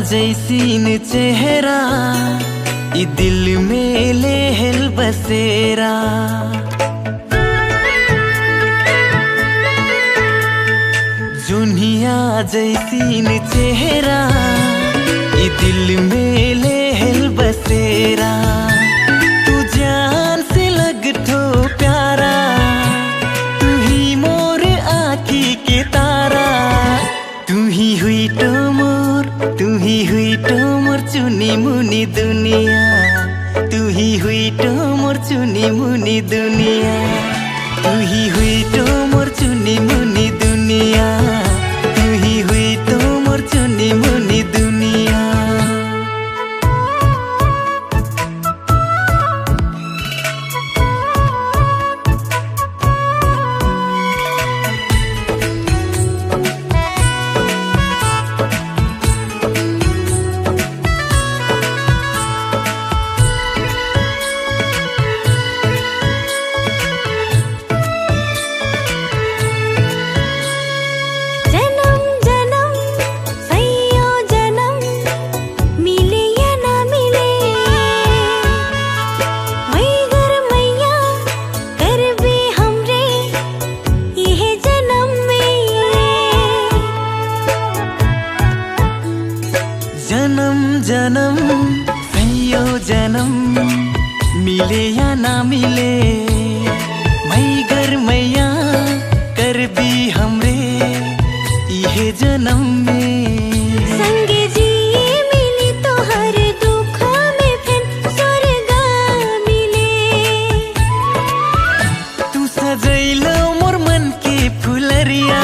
जैसीन चेहरा ई दिल में लेहल बसेरा। जुनिया जैसीन चेहरा ई दिल में लेहल बसेरा। तू जान से लगठो प्यारा, तू ही मोर आँखी के तारा। तू ही हुई तो मोर, तू ही हुई तो मोर चुनी मुनी दुनिया। तू ही हुई तो मोर चुनी मुनी दुनिया। तू ही हुई तो मोर चुनी मुनी दुनिया। तू ही हुई तो मोर चुनी मुनी दुनिया। जन्म जन्म सैयो जन्म मिले या ना मिले, मैगर मैया कर भी हमरे इहे जन्म में। संगे जी मिली तो हर दुख में फिर स्वर्ग मिले। तू सजैलो मोर मन के फुलरिया,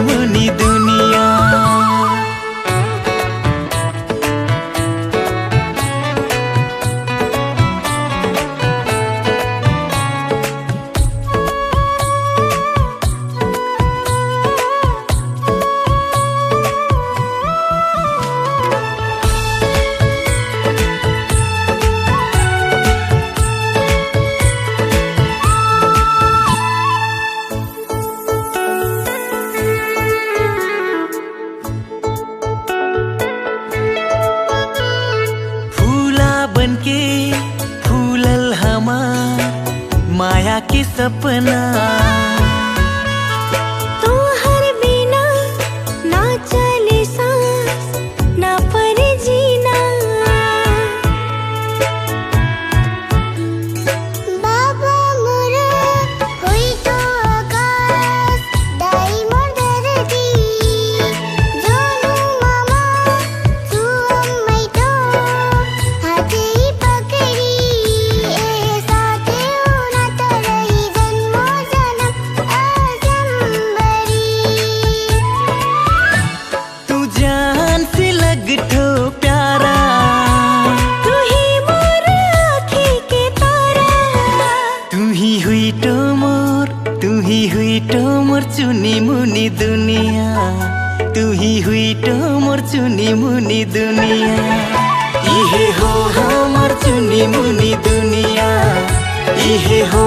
मुनी दुनिया। बनके फूलल हमार माया के सपना। तू हर बिना ना चले सांस, ना पर जीना। बाबा मोरा हुई तो आकाश दाई मोर धरती। जोनू मामा तू अम्मै तो हाथे पकड़ी। ए साथे होना तो रही जन्मो जन्म आजम्बरी। तू जान से लगठो प्यारा, तू ही मोर आँखी के तारा। तू ही हुई तो मोर, तू ही हुई तो मोर चुनी मुनी दुनिया। तू ही हुई तो मोर चुनी मुनी दुनिया। इहे हो हमर चुनी मुनी दुनिया। इहे हो